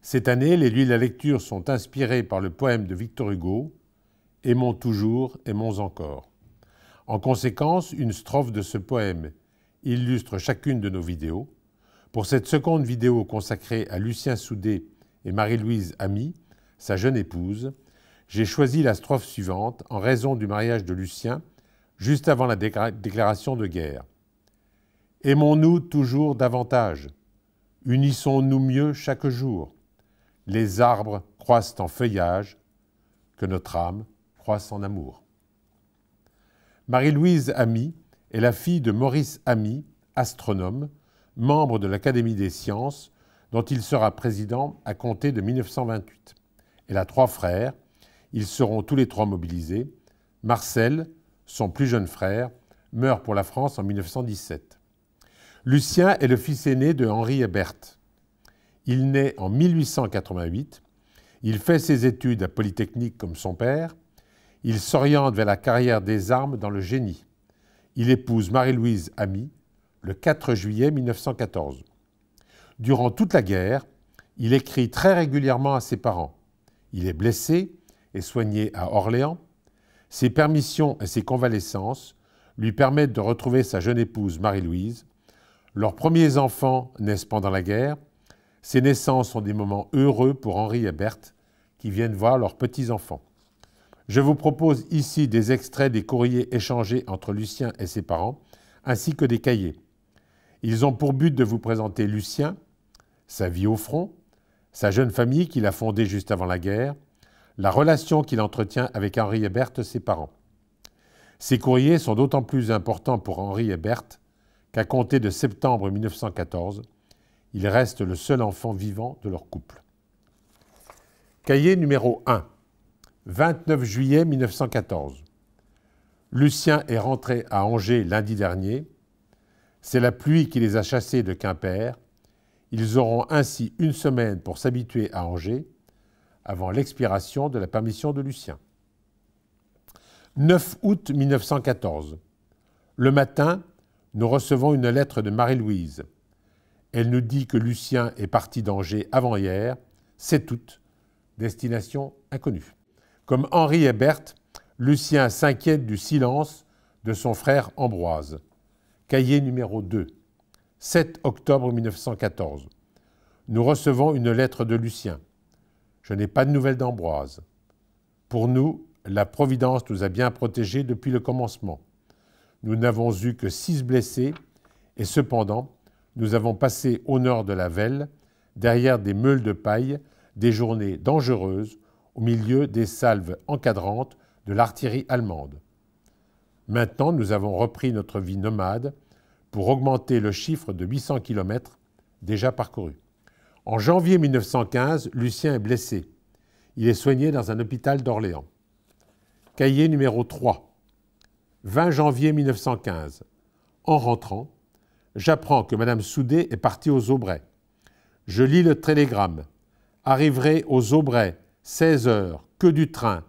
Cette année, les lieux de la lecture sont inspirés par le poème de Victor Hugo « Aimons toujours, aimons encore ». En conséquence, une strophe de ce poème illustre chacune de nos vidéos. Pour cette seconde vidéo consacrée à Lucien Soudet et Marie-Louise Ami, sa jeune épouse, j'ai choisi la strophe suivante en raison du mariage de Lucien, juste avant la déclaration de guerre. Aimons-nous toujours davantage, unissons-nous mieux chaque jour. Les arbres croissent en feuillage, que notre âme croisse en amour. Marie-Louise Ami est la fille de Maurice Ami, astronome, membre de l'Académie des sciences, dont il sera président à compter de 1928. Elle a 3 frères, ils seront tous les 3 mobilisés. Marcel, son plus jeune frère, meurt pour la France en 1917. Lucien est le fils aîné de Henri et Berthe. Il naît en 1888, il fait ses études à Polytechnique comme son père, il s'oriente vers la carrière des armes dans le génie. Il épouse Marie-Louise Ami le 4 juillet 1914. Durant toute la guerre, il écrit très régulièrement à ses parents. Il est blessé et soigné à Orléans. Ses permissions et ses convalescences lui permettent de retrouver sa jeune épouse Marie-Louise. Leurs premiers enfants naissent pendant la guerre. Ces naissances sont des moments heureux pour Henri et Berthe qui viennent voir leurs petits-enfants. Je vous propose ici des extraits des courriers échangés entre Lucien et ses parents, ainsi que des cahiers. Ils ont pour but de vous présenter Lucien, sa vie au front, sa jeune famille qu'il a fondée juste avant la guerre, la relation qu'il entretient avec Henri et Berthe, ses parents. Ces courriers sont d'autant plus importants pour Henri et Berthe qu'à compter de septembre 1914, il reste le seul enfant vivant de leur couple. Cahier numéro 1. 29 juillet 1914. Lucien est rentré à Angers lundi dernier. C'est la pluie qui les a chassés de Quimper. Ils auront ainsi une semaine pour s'habituer à Angers avant l'expiration de la permission de Lucien. 9 août 1914. Le matin, nous recevons une lettre de Marie-Louise. Elle nous dit que Lucien est parti d'Angers avant-hier, 7 août, destination inconnue. Comme Henri et Berthe, Lucien s'inquiète du silence de son frère Ambroise. Cahier numéro 2. 7 octobre 1914. Nous recevons une lettre de Lucien. Je n'ai pas de nouvelles d'Ambroise. Pour nous, la Providence nous a bien protégés depuis le commencement. Nous n'avons eu que 6 blessés et cependant, nous avons passé au nord de la Vesle, derrière des meules de paille, des journées dangereuses au milieu des salves encadrantes de l'artillerie allemande. Maintenant, nous avons repris notre vie nomade pour augmenter le chiffre de 800 km déjà parcourus. En janvier 1915, Lucien est blessé. Il est soigné dans un hôpital d'Orléans. Cahier numéro 3. 20 janvier 1915. En rentrant, j'apprends que Madame Soudet est partie aux Aubrais. Je lis le télégramme. Arriverai aux Aubrais, 16 heures, que du train,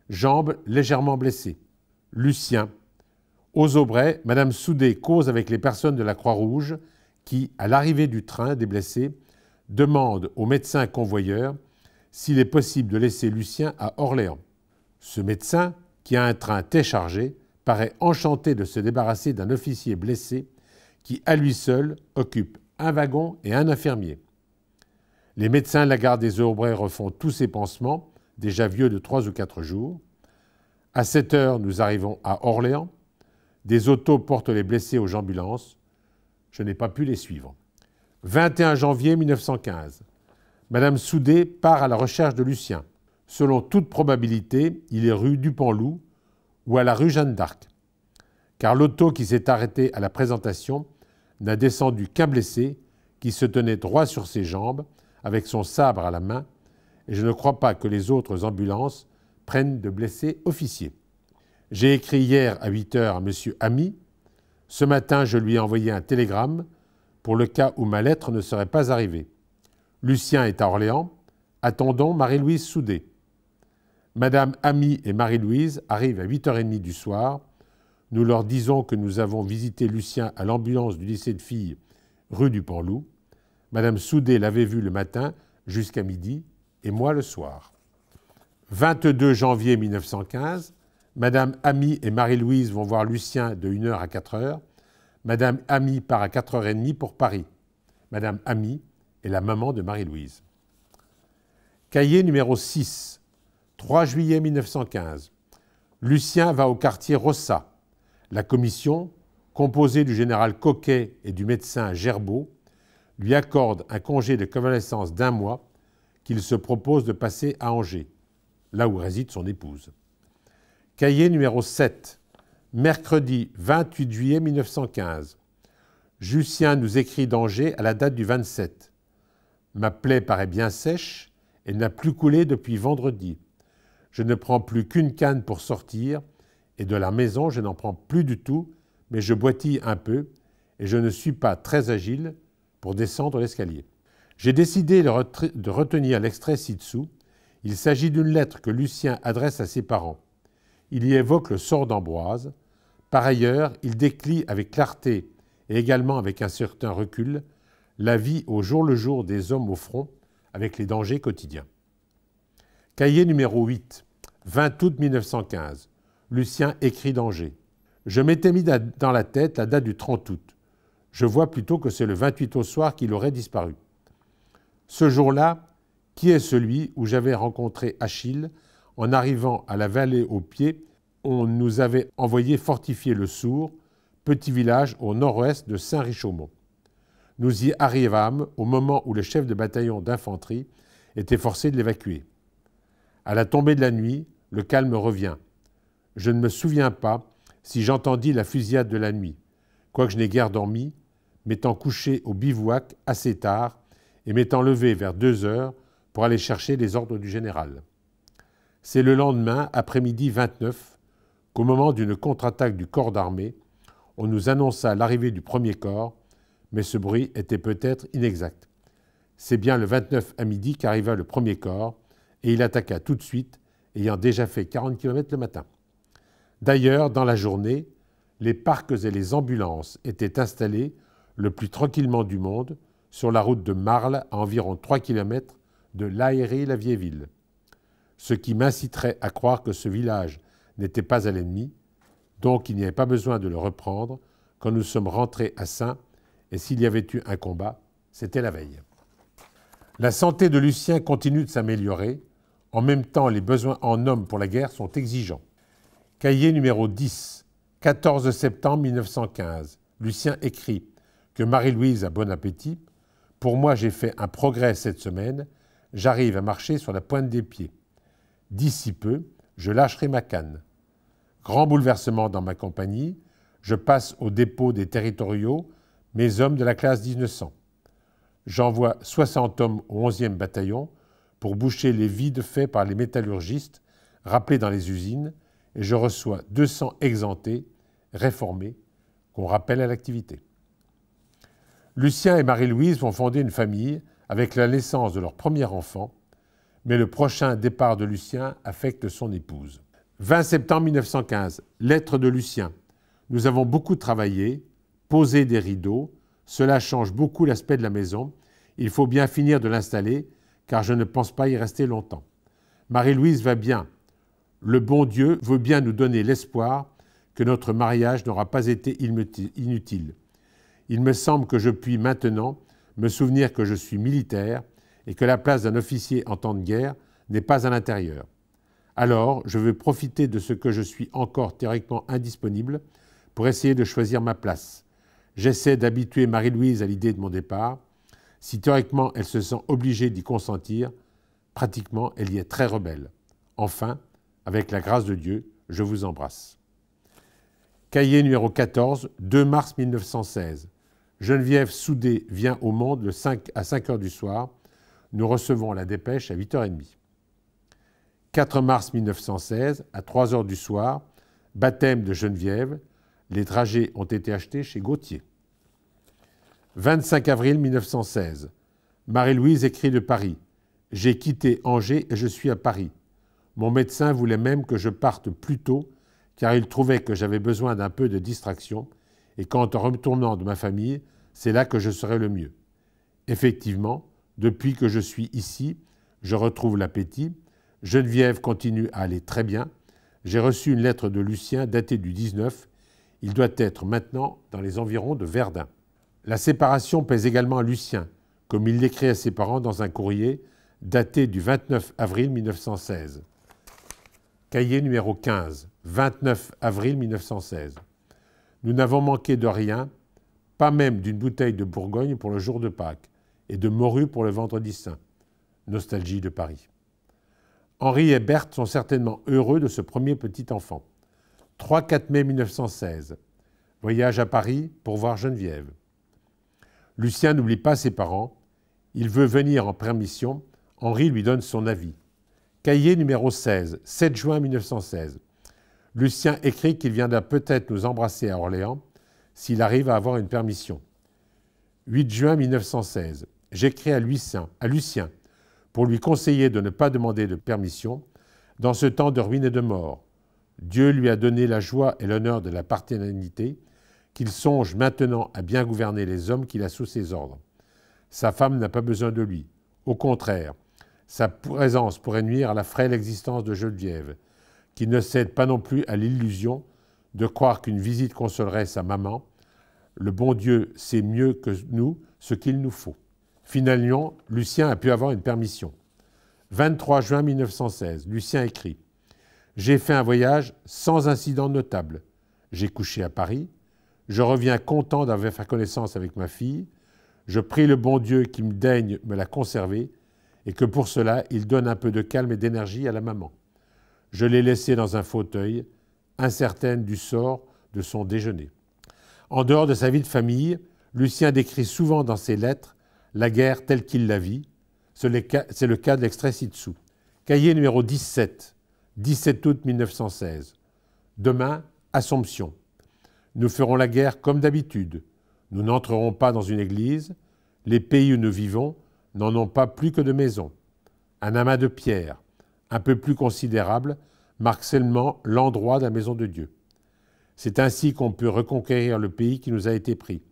jambes légèrement blessées. Lucien. Aux Aubrais, Madame Soudet cause avec les personnes de la Croix-Rouge qui, à l'arrivée du train des blessés, demandent au médecin convoyeur s'il est possible de laisser Lucien à Orléans. Ce médecin, qui a un train téléchargé, paraît enchanté de se débarrasser d'un officier blessé qui, à lui seul, occupe un wagon et un infirmier. Les médecins de la gare des Aubrais refont tous ces pansements, déjà vieux de 3 ou 4 jours. À 7 heures, nous arrivons à Orléans. Des autos portent les blessés aux ambulances. Je n'ai pas pu les suivre. 21 janvier 1915. Madame Soudet part à la recherche de Lucien. Selon toute probabilité, il est rue Dupanloup ou à la rue Jeanne d'Arc. Car l'auto qui s'est arrêtée à la présentation n'a descendu qu'un blessé qui se tenait droit sur ses jambes avec son sabre à la main, et je ne crois pas que les autres ambulances prennent de blessés officiers. J'ai écrit hier à 8 heures à M. Ami. Ce matin, je lui ai envoyé un télégramme pour le cas où ma lettre ne serait pas arrivée. Lucien est à Orléans. Attendons Marie-Louise Soudet. Madame Ami et Marie-Louise arrivent à 8h30 du soir. Nous leur disons que nous avons visité Lucien à l'ambulance du lycée de filles rue du Panloup. Madame Soudet l'avait vu le matin jusqu'à midi et moi le soir. 22 janvier 1915, Madame Ami et Marie-Louise vont voir Lucien de 1h à 4h. Madame Ami part à 4h30 pour Paris. Madame Ami est la maman de Marie-Louise. Cahier numéro 6, 3 juillet 1915. Lucien va au quartier Rossa. La commission, composée du général Coquet et du médecin Gerbaud, lui accorde un congé de convalescence d'1 mois qu'il se propose de passer à Angers, là où réside son épouse. Cahier numéro 7, mercredi 28 juillet 1915. Lucien nous écrit d'Angers à la date du 27. Ma plaie paraît bien sèche, elle n'a plus coulé depuis vendredi. Je ne prends plus qu'une canne pour sortir, et de la maison je n'en prends plus du tout, mais je boitille un peu, et je ne suis pas très agile pour descendre l'escalier. J'ai décidé de retenir l'extrait ci-dessous. Il s'agit d'une lettre que Lucien adresse à ses parents. Il y évoque le sort d'Ambroise. Par ailleurs, il décrit avec clarté et également avec un certain recul la vie au jour le jour des hommes au front avec les dangers quotidiens. Cahier numéro 8, 20 août 1915. Lucien écrit d'Angers. Je m'étais mis dans la tête la date du 30 août. Je vois plutôt que c'est le 28 au soir qu'il aurait disparu. Ce jour-là, qui est celui où j'avais rencontré Achille en arrivant à la vallée aux pieds, on nous avait envoyé fortifier le Sourd, petit village au nord-ouest de Saint-Richaumont. Nous y arrivâmes au moment où le chef de bataillon d'infanterie était forcé de l'évacuer. À la tombée de la nuit, le calme revient. Je ne me souviens pas si j'entendis la fusillade de la nuit, quoique je n'ai guère dormi, m'étant couché au bivouac assez tard et m'étant levé vers 2 heures pour aller chercher les ordres du général. C'est le lendemain, après-midi 29, qu'au moment d'une contre-attaque du corps d'armée, on nous annonça l'arrivée du premier corps, mais ce bruit était peut-être inexact. C'est bien le 29 à midi qu'arriva le premier corps, et il attaqua tout de suite, ayant déjà fait 40 km le matin. D'ailleurs, dans la journée, les parcs et les ambulances étaient installés le plus tranquillement du monde sur la route de Marles à environ 3 km de Lahéry-la-Vieille-Ville, ce qui m'inciterait à croire que ce village n'était pas à l'ennemi, donc il n'y avait pas besoin de le reprendre quand nous sommes rentrés à Saint, et s'il y avait eu un combat, c'était la veille. La santé de Lucien continue de s'améliorer, en même temps les besoins en hommes pour la guerre sont exigeants. Cahier numéro 10, 14 septembre 1915. Lucien écrit que Marie-Louise a bon appétit. Pour moi, j'ai fait un progrès cette semaine. J'arrive à marcher sur la pointe des pieds. D'ici peu, je lâcherai ma canne. Grand bouleversement dans ma compagnie. Je passe au dépôt des territoriaux, mes hommes de la classe 1900. J'envoie 60 hommes au 11e bataillon pour boucher les vides faits par les métallurgistes rappelés dans les usines, et je reçois 200 exemptés, réformés, qu'on rappelle à l'activité. Lucien et Marie-Louise vont fonder une famille avec la naissance de leur premier enfant, mais le prochain départ de Lucien affecte son épouse. 20 septembre 1915, lettre de Lucien. Nous avons beaucoup travaillé, posé des rideaux, cela change beaucoup l'aspect de la maison, il faut bien finir de l'installer, car je ne pense pas y rester longtemps. Marie-Louise va bien. Le bon Dieu veut bien nous donner l'espoir que notre mariage n'aura pas été inutile. Il me semble que je puis maintenant me souvenir que je suis militaire et que la place d'un officier en temps de guerre n'est pas à l'intérieur. Alors, je veux profiter de ce que je suis encore théoriquement indisponible pour essayer de choisir ma place. J'essaie d'habituer Marie-Louise à l'idée de mon départ. Si théoriquement elle se sent obligée d'y consentir, pratiquement elle y est très rebelle. Enfin, avec la grâce de Dieu, je vous embrasse. Cahier numéro 14, 2 mars 1916. Geneviève Soudé vient au monde à 5 heures du soir. Nous recevons la dépêche à 8h30. 4 mars 1916, à 3 heures du soir, baptême de Geneviève. Les dragées ont été achetés chez Gauthier. 25 avril 1916. Marie-Louise écrit de Paris. J'ai quitté Angers et je suis à Paris. Mon médecin voulait même que je parte plus tôt car il trouvait que j'avais besoin d'un peu de distraction et qu'en retournant de ma famille, c'est là que je serais le mieux. Effectivement, Depuis que je suis ici, je retrouve l'appétit. Geneviève continue à aller très bien. J'ai reçu une lettre de Lucien datée du 19. Il doit être maintenant dans les environs de Verdun. La séparation pèse également à Lucien, comme il l'écrit à ses parents dans un courrier daté du 29 avril 1916. Cahier numéro 15, 29 avril 1916. Nous n'avons manqué de rien, pas même d'une bouteille de Bourgogne pour le jour de Pâques et de morue pour le vendredi saint. Nostalgie de Paris. Henri et Berthe sont certainement heureux de ce premier petit enfant. 3-4 mai 1916. Voyage à Paris pour voir Geneviève. Lucien n'oublie pas ses parents. Il veut venir en permission. Henri lui donne son avis. Cahier numéro 16, 7 juin 1916. Lucien écrit qu'il viendra peut-être nous embrasser à Orléans s'il arrive à avoir une permission. 8 juin 1916. J'écris à Lucien pour lui conseiller de ne pas demander de permission dans ce temps de ruine et de mort. Dieu lui a donné la joie et l'honneur de la paternité, qu'il songe maintenant à bien gouverner les hommes qu'il a sous ses ordres. Sa femme n'a pas besoin de lui. Au contraire, sa présence pourrait nuire à la frêle existence de Geneviève, qui ne cède pas non plus à l'illusion de croire qu'une visite consolerait sa maman. Le bon Dieu sait mieux que nous ce qu'il nous faut. Finalement, Lucien a pu avoir une permission. 23 juin 1916, Lucien écrit « J'ai fait un voyage sans incident notable. J'ai couché à Paris. Je reviens content d'avoir fait connaissance avec ma fille. Je prie le bon Dieu qui me daigne me la conserver et que pour cela, il donne un peu de calme et d'énergie à la maman. Je l'ai laissée dans un fauteuil, incertaine du sort de son déjeuner. » En dehors de sa vie de famille, Lucien décrit souvent dans ses lettres la guerre telle qu'il la vit. C'est le cas de l'extrait ci-dessous. Cahier numéro 17, 17 août 1916. Demain, Assomption. Nous ferons la guerre comme d'habitude. Nous n'entrerons pas dans une église. Les pays où nous vivons n'en ont pas plus que de maisons. Un amas de pierres, un peu plus considérable, marque seulement l'endroit de la maison de Dieu. C'est ainsi qu'on peut reconquérir le pays qui nous a été pris.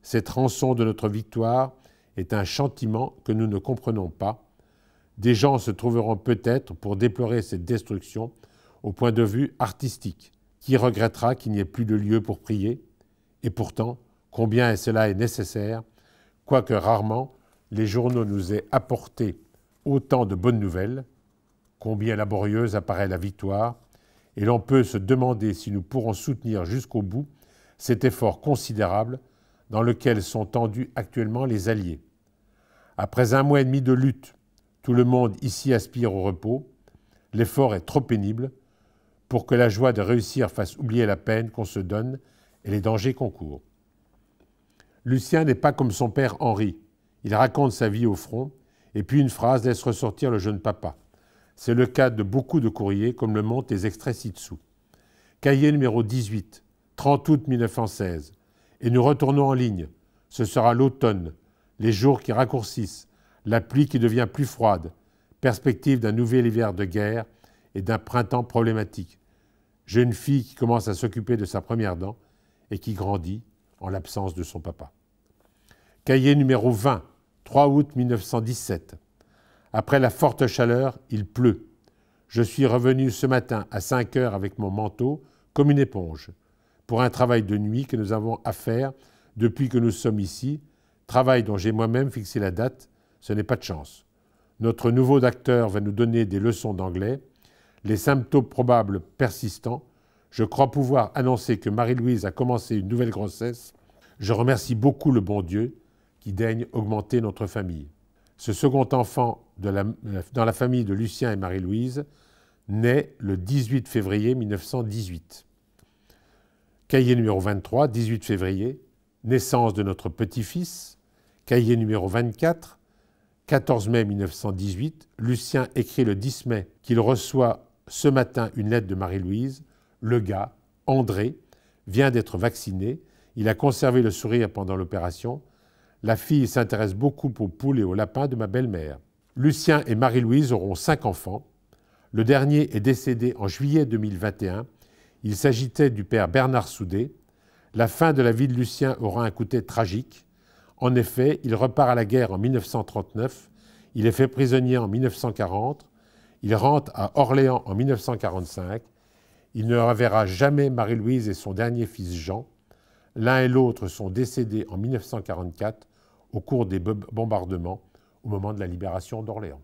Cette rançon de notre victoire est un châtiment que nous ne comprenons pas. Des gens se trouveront peut-être pour déplorer cette destruction au point de vue artistique. Qui regrettera qu'il n'y ait plus de lieu pour prier? Et pourtant, combien cela est nécessaire, quoique rarement les journaux nous aient apporté autant de bonnes nouvelles, combien laborieuse apparaît la victoire, et l'on peut se demander si nous pourrons soutenir jusqu'au bout cet effort considérable dans lequel sont tendus actuellement les Alliés. Après 1 mois et demi de lutte, tout le monde ici aspire au repos. L'effort est trop pénible pour que la joie de réussir fasse oublier la peine qu'on se donne et les dangers qu'on court. Lucien n'est pas comme son père Henri. Il raconte sa vie au front, et puis une phrase laisse ressortir le jeune papa. C'est le cas de beaucoup de courriers, comme le montrent les extraits ci-dessous. Cahier numéro 18, 30 août 1916. Et nous retournons en ligne. Ce sera l'automne, les jours qui raccourcissent, la pluie qui devient plus froide, perspective d'un nouvel hiver de guerre et d'un printemps problématique. Jeune fille qui commence à s'occuper de sa première dent et qui grandit en l'absence de son papa. Cahier numéro 20, 3 août 1917. Après la forte chaleur, il pleut. Je suis revenu ce matin à 5 heures avec mon manteau, comme une éponge, pour un travail de nuit que nous avons à faire depuis que nous sommes ici, travail dont j'ai moi-même fixé la date, ce n'est pas de chance. Notre nouveau docteur va nous donner des leçons d'anglais. Les symptômes probables persistants. Je crois pouvoir annoncer que Marie-Louise a commencé une nouvelle grossesse. Je remercie beaucoup le bon Dieu qui daigne augmenter notre famille. Ce second enfant dans la famille de Lucien et Marie-Louise naît le 18 février 1918. Cahier numéro 23, 18 février, naissance de notre petit-fils. Cahier numéro 24, 14 mai 1918, Lucien écrit le 10 mai qu'il reçoit ce matin une lettre de Marie-Louise. Le gars, André, vient d'être vacciné. Il a conservé le sourire pendant l'opération. La fille s'intéresse beaucoup aux poules et aux lapins de ma belle-mère. Lucien et Marie-Louise auront 5 enfants. Le dernier est décédé en juillet 2021. Il s'agitait du père Bernard Soudet. La fin de la vie de Lucien aura un côté tragique. En effet, il repart à la guerre en 1939, il est fait prisonnier en 1940, il rentre à Orléans en 1945, il ne reverra jamais Marie-Louise et son dernier fils Jean. L'un et l'autre sont décédés en 1944 au cours des bombardements au moment de la libération d'Orléans.